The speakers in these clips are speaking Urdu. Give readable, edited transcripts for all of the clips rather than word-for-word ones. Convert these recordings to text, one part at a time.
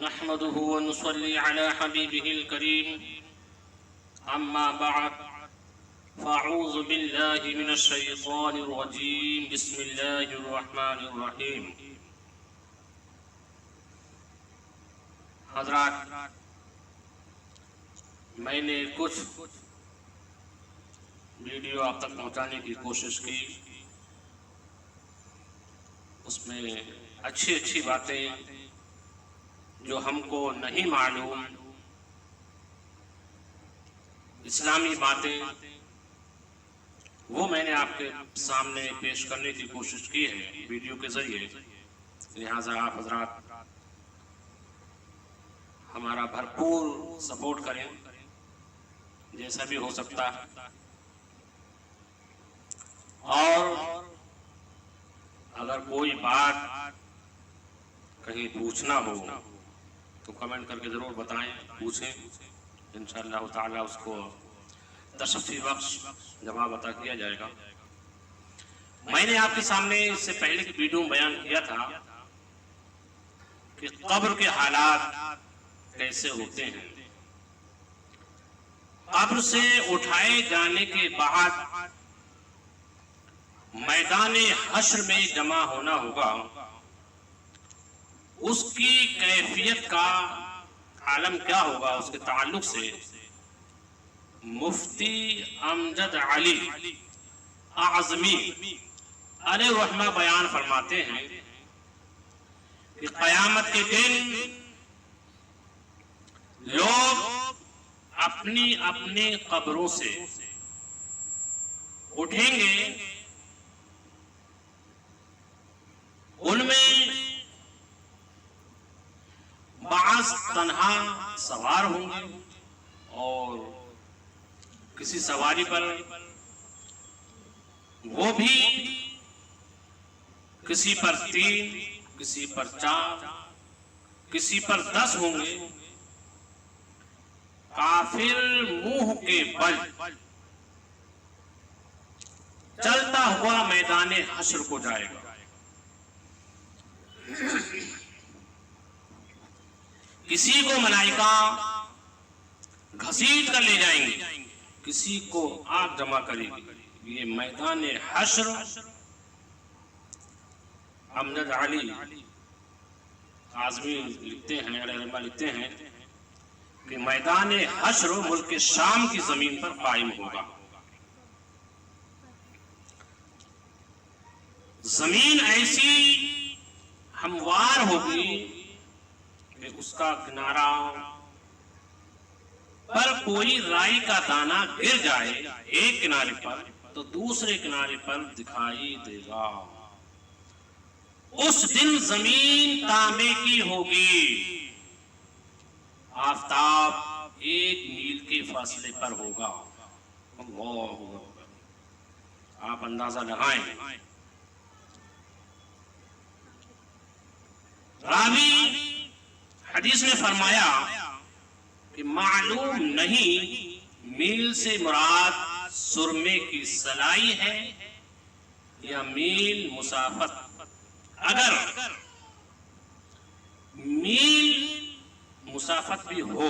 نحمده ونصلي على حبيبه الكريم أما بعد فأعوذ بالله من الشيطان الرجيم بسم الله الرحمن الرحيم. حضرات، میں نے کچھ ویڈیو آپ تک پہنچانے کی کوشش کی. اس میں اچھی باتیں جو ہم کو نہیں معلوم، اسلامی باتیں، وہ میں نے آپ کے سامنے پیش کرنے کی کوشش کی ہے ویڈیو کے ذریعے. لہٰذا آپ حضرات ہمارا بھرپور سپورٹ کریں جیسا بھی ہو سکتا ہے. اور اگر کوئی بات کہیں پوچھنا ہو تو کمنٹ کر کے ضرور بتائیں، پوچھیں. انشاءاللہ تعالی اس کو تشفی بخش جواب عطا کیا جائے گا. میں نے آپ کے سامنے اس سے پہلے کی ویڈیو بیان کیا تھا کہ قبر کے حالات کیسے ہوتے ہیں. قبر سے اٹھائے جانے کے بعد میدان حشر میں جمع ہونا ہوگا. اس کی کیفیت کا عالم کیا ہوگا، اس کے تعلق سے مفتی امجد علی اعظمی علیہ الرحمہ بیان فرماتے ہیں کہ قیامت کے دن لوگ اپنی اپنی قبروں سے اٹھیں گے. ان میں بعض تنہا سوار ہوں گے اور کسی سواری پر، وہ بھی کسی پر 3، کسی پر 4، کسی پر 10 ہوں گے. کافر منہ کے بل چلتا ہوا میدان حشر کو جائے گا. کسی کو ملائکہ گھسیٹ کر لے جائیں گے، کسی کو آگ جمع کرے گی. یہ میدان حشر امجد علی اعظمی لکھتے ہیں، لکھتے ہیں کہ میدان حشر ملک شام کی زمین پر قائم ہوگا. زمین ایسی ہموار ہوگی کہ اس کا کنارہ پر کوئی رائی کا دانہ گر جائے ایک کنارے پر تو دوسرے کنارے پر دکھائی دے گا. اس دن زمین تانبے کی ہوگی. آفتاب 1 میل کے فاصلے پر ہوگا. اللہ اکبر. آپ اندازہ لگائیں. راوی حدیث میں فرمایا کہ معلوم نہیں میل سے مراد سرمے کی سلائی ہے یا میل مسافت. اگر میل مسافت بھی ہو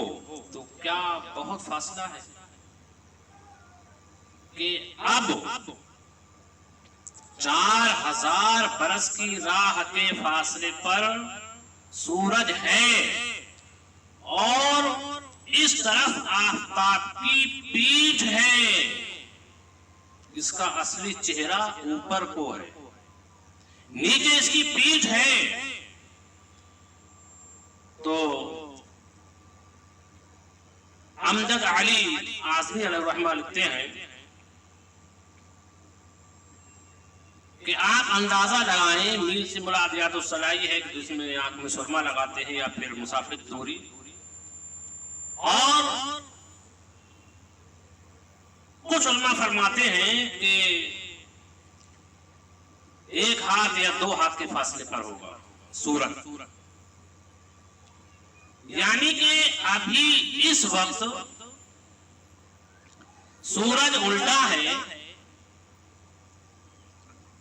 تو کیا بہت فاصلہ ہے کہ اب 4000 برس کی راہ کے فاصلے پر سورج ہے اور اس طرف آفتاب کی پیٹھ ہے. اس کا اصلی چہرہ اوپر کو ہے، نیچے اس کی پیٹھ ہے. تو امجد علی اعظمی علیہ الرحمہ لکھتے ہیں کہ آپ اندازہ لگائیں میل سے مراد یا تو سلائی ہے کہ جس میں آنکھ میں سرما لگاتے ہیں، یا پھر مسافر کی دوری. اور کچھ علماء فرماتے ہیں کہ 1 ہاتھ یا 2 ہاتھ کے فاصلے پر ہوگا سورج. یعنی کہ ابھی اس وقت سورج الٹا ہے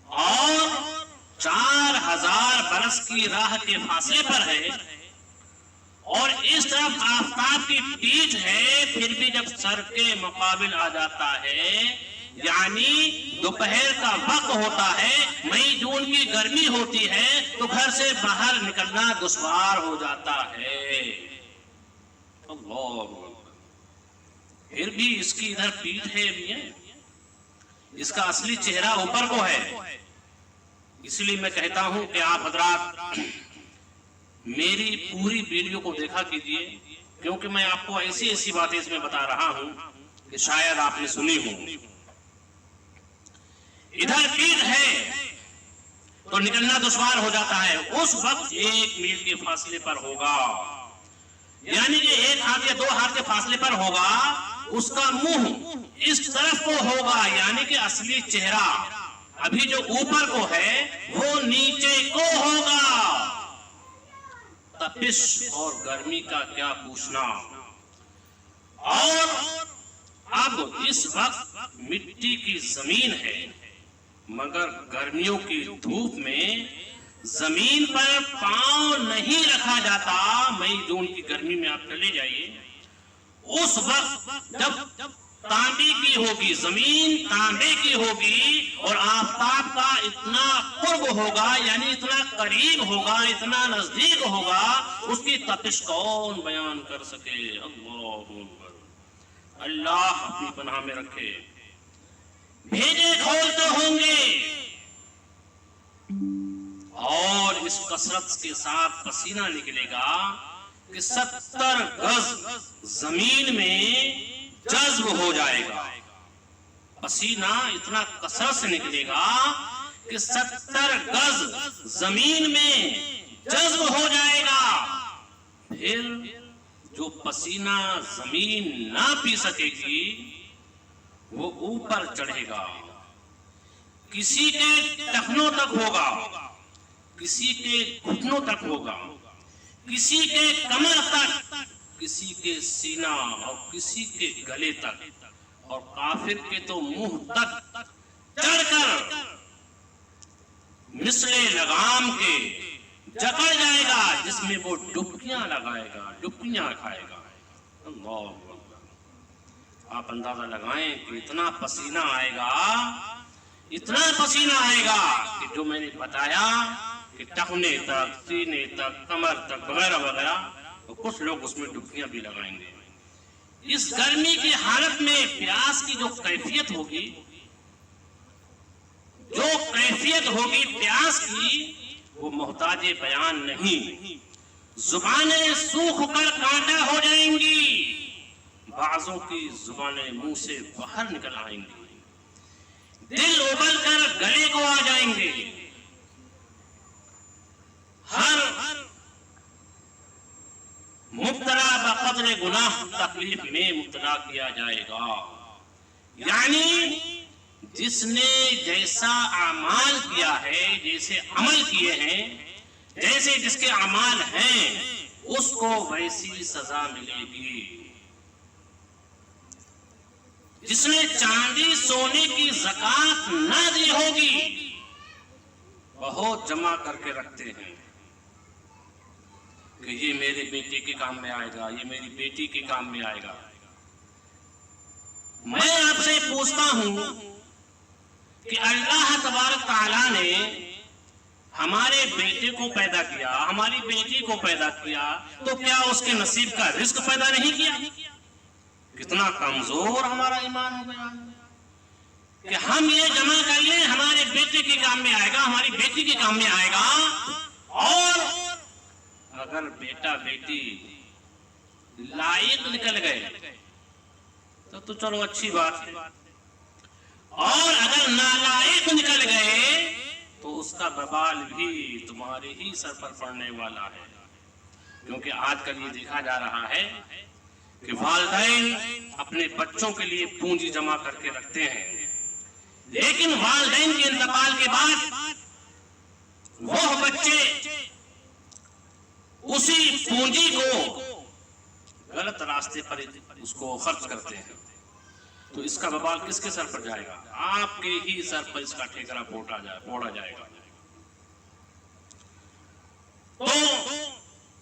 اور 4000 برس کی راہ کے فاصلے پر ہے اور اس طرف آفتاب کی پیٹھ ہے، پھر بھی جب سر کے مقابل آ جاتا ہے، یعنی دوپہر کا وقت ہوتا ہے، مئی جون کی گرمی ہوتی ہے، تو گھر سے باہر نکلنا دشوار ہو جاتا ہے۔ اللہ، پھر بھی اس کی ادھر پیٹھ ہے بھی ہے، اس کا اصلی چہرہ اوپر کو ہے۔ اس لیے میں کہتا ہوں کہ آپ حضرات میری پوری ویڈیو کو دیکھا کیجئے، کیونکہ میں آپ کو ایسی ایسی باتیں اس میں بتا رہا ہوں کہ شاید آپ نے سنی ہوں۔ ادھر پیٹھ ہے تو نکلنا دشوار ہو جاتا ہے، اس وقت 1 میل کے فاصلے پر ہوگا، یعنی کہ 1 ہاتھ یا 2 ہاتھ کے فاصلے پر ہوگا، اس کا منہ اس طرف کو ہوگا، یعنی کہ اصلی چہرہ ابھی جو اوپر کو ہے وہ نیچے کو ہوگا۔ تپش اور گرمی کا کیا پوچھنا، اور اب اس وقت مٹی کی زمین ہے، مگر گرمیوں کی دھوپ میں زمین پر پاؤں نہیں رکھا جاتا۔ مئی جون کی گرمی میں آپ چلے جائیے، اس وقت جب تانبے کی ہوگی، زمین تانبے کی ہوگی، اور آفتاب کا اتنا قرب ہوگا، یعنی اتنا قریب ہوگا، اتنا نزدیک ہوگا، اس کی تپش کون بیان کر سکے۔ اللہ اکبر، اللہ اپنی پناہ میں رکھے۔ بھیجے کھولتے ہوں گے، اور اس کثرت کے ساتھ پسینہ نکلے گا کہ 70 گز زمین میں جذب ہو جائے گا۔ پسینہ اتنا کثرت سے نکلے گا کہ 70 گز زمین میں جذب ہو جائے گا۔ پھر جو پسینہ زمین نہ پی سکے گی وہ اوپر چڑھے گا، کسی کے ٹخنوں تک ہوگا، کسی کے گھٹنوں تک ہوگا، کسی کے کمر تک، کسی کے سینہ، اور کسی کے گلے تک، اور کافر کے تو منہ تک چڑھ کر مثل لگام کے جکڑ جائے گا، جس میں وہ ڈبکیاں لگائے گا، ڈبکیاں کھائے گا۔ اللہ اکبر، آپ اندازہ لگائیں کہ اتنا پسینہ آئے گا، اتنا پسینہ آئے گا کہ جو میں نے بتایا کہ ٹخنے تک، سینے تک، کمر تک، وغیرہ وغیرہ، تو کچھ لوگ اس میں ڈبکیاں بھی لگائیں گے۔ اس گرمی کی حالت میں پیاس کی جو کیفیت ہوگی، جو کیفیت ہوگی پیاس کی، وہ محتاج بیان نہیں۔ زبانیں سوکھ کر کانٹا ہو جائیں گی، بعضوں کی زبانیں منہ سے باہر نکل آئیں گی، دل ابل کر گلے کو آ جائیں گے، ہر مبتلا بقدر گناہ تکلیف میں مبتلا کیا جائے گا۔ یعنی جس نے جیسا اعمال کیا ہے، جیسے عمل کیے ہیں، جیسے جس کے اعمال ہیں، اس کو ویسی سزا ملے گی۔ جس نے چاندی سونے کی زکات نہ دی ہوگی، بہت جمع کر کے رکھتے ہیں کہ یہ میرے بیٹے کے کام میں آئے گا، یہ میری بیٹی کے کام میں آئے گا۔ میں آپ سے پوچھتا ہوں کہ اللہ تبارک تعالیٰ نے ہمارے بیٹے کو پیدا کیا، ہماری بیٹی کو پیدا کیا، تو کیا اس کے نصیب کا رزق پیدا نہیں کیا؟ کتنا کمزور ہمارا ایمان ہو گیا کہ ہم یہ جمع کر لیں، ہمارے بیٹے کے کام میں آئے گا، ہماری بیٹی کے کام میں آئے گا، اور اگر بیٹا بیٹی لائق نکل گئے تو چلو اچھی بات ہے، اور اگر نالائق نکل گئے تو اس کا وبال بھی تمہارے ہی سر پر پڑنے والا ہے۔ کیونکہ آج کل یہ دیکھا جا رہا ہے کہ والدین اپنے بچوں کے لیے پونجی جمع کر کے رکھتے ہیں، لیکن والدین کے انتقال کے بعد وہ بچے اسی پونجی کو غلط راستے پر اس کو خرچ کرتے ہیں، تو اس کا وبال کس کے سر پر جائے گا؟ آپ کے ہی سر پر اس کا ٹھیکرا پوڑا جائے گا۔ تو